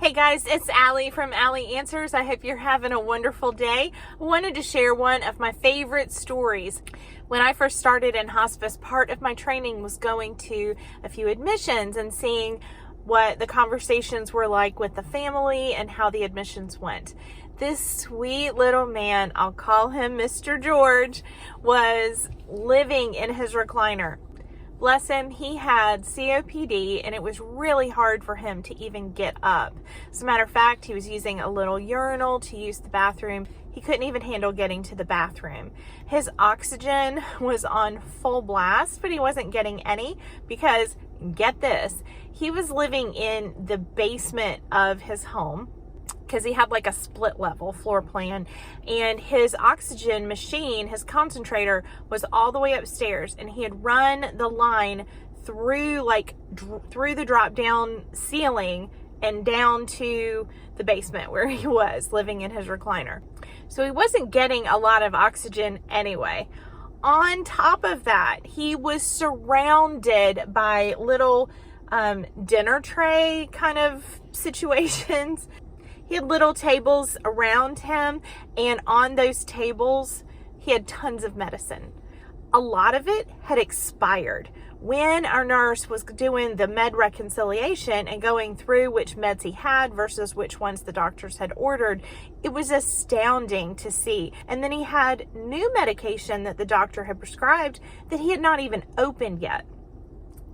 Hey guys, it's Allie from Allie Answers. I hope you're having a wonderful day. I wanted to share one of my favorite stories. When I first started in hospice, part of my training was going to a few admissions and seeing what the conversations were like with the family and how the admissions went. This sweet little man, I'll call him Mr. George, was living in his recliner. Bless him, he had COPD and it was really hard for him to even get up. As a matter of fact, he was using a little urinal to use the bathroom. He couldn't even handle getting to the bathroom. His oxygen was on full blast, but he wasn't getting any because, get this, he was living in the basement of his home because he had like a split level floor plan, and his oxygen machine, his concentrator, was all the way upstairs, and he had run the line through the drop down ceiling and down to the basement where he was living in his recliner. So he wasn't getting a lot of oxygen anyway. On top of that, he was surrounded by little dinner tray kind of situations. He had little tables around him, and on those tables, he had tons of medicine. A lot of it had expired. When our nurse was doing the med reconciliation and going through which meds he had versus which ones the doctors had ordered, it was astounding to see. And then he had new medication that the doctor had prescribed that he had not even opened yet.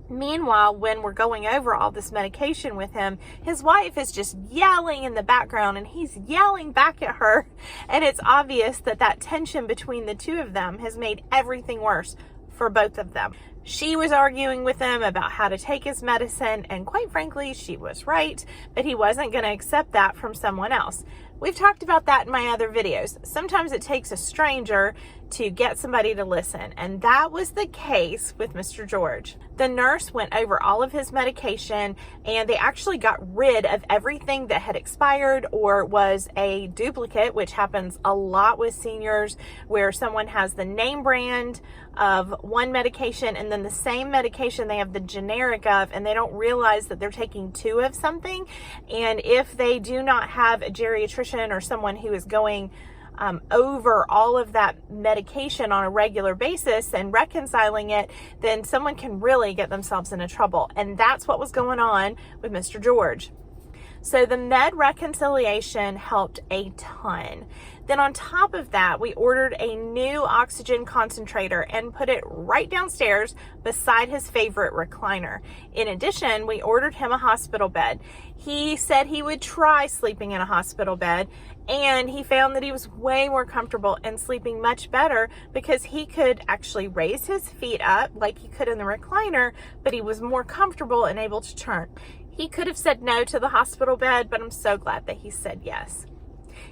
Meanwhile, when we're going over all this medication with him, his wife is just yelling in the background and he's yelling back at her. And it's obvious that that tension between the two of them has made everything worse for both of them. She was arguing with him about how to take his medicine, and quite frankly, she was right, but he wasn't going to accept that from someone else. We've talked about that in my other videos. Sometimes it takes a stranger to get somebody to listen, and that was the case with Mr. George. The nurse went over all of his medication, and they actually got rid of everything that had expired or was a duplicate, which happens a lot with seniors, where someone has the name brand of one medication and then the same medication they have the generic of, and they don't realize that they're taking two of something. And if they do not have a geriatrician or someone who is going over all of that medication on a regular basis and reconciling it, then someone can really get themselves into trouble. And that's what was going on with Mr. George. So the med reconciliation helped a ton. Then on top of that, we ordered a new oxygen concentrator and put it right downstairs beside his favorite recliner. In addition, we ordered him a hospital bed. He said he would try sleeping in a hospital bed, and he found that he was way more comfortable and sleeping much better because he could actually raise his feet up like he could in the recliner, but he was more comfortable and able to turn. He could have said no to the hospital bed, but I'm so glad that he said yes.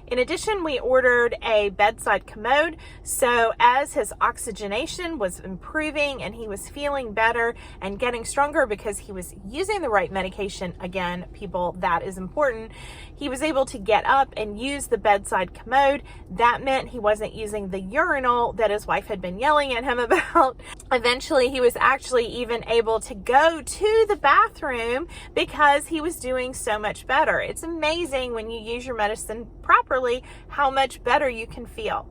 In addition, we ordered a bedside commode, so as his oxygenation was improving and he was feeling better and getting stronger because he was using the right medication, again, people, that is important, he was able to get up and use the bedside commode. That meant he wasn't using the urinal that his wife had been yelling at him about. Eventually, he was actually even able to go to the bathroom because he was doing so much better. It's amazing when you use your medicine properly how much better you can feel.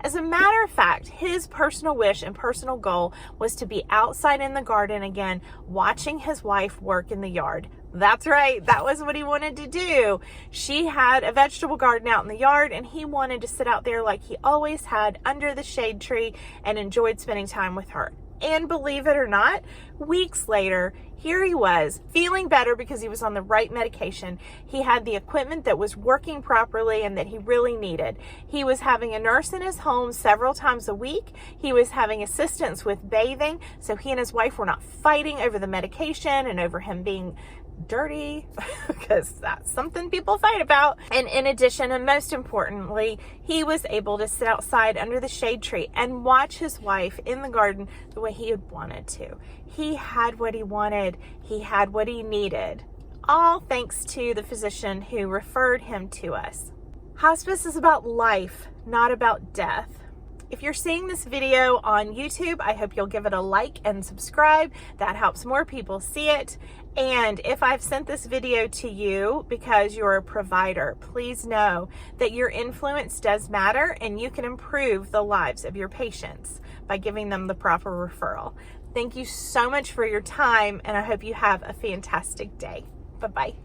As a matter of fact, his personal wish and personal goal was to be outside in the garden again, watching his wife work in the yard. That's right, that was what he wanted to do. She had a vegetable garden out in the yard, and he wanted to sit out there like he always had under the shade tree and enjoyed spending time with her. And believe it or not, weeks later, here he was feeling better because he was on the right medication. He had the equipment that was working properly and that he really needed. He was having a nurse in his home several times a week. He was having assistance with bathing, so he and his wife were not fighting over the medication and over him being dirty, because that's something people fight about. And in addition, and most importantly, he was able to sit outside under the shade tree and watch his wife in the garden the way he had wanted to. He had what he wanted. He had what he needed. All thanks to the physician who referred him to us. Hospice is about life, not about death. If you're seeing this video on YouTube, I hope you'll give it a like and subscribe. That helps more people see it. And if I've sent this video to you because you're a provider, please know that your influence does matter, and you can improve the lives of your patients by giving them the proper referral. Thank you so much for your time, and I hope you have a fantastic day. Bye-bye.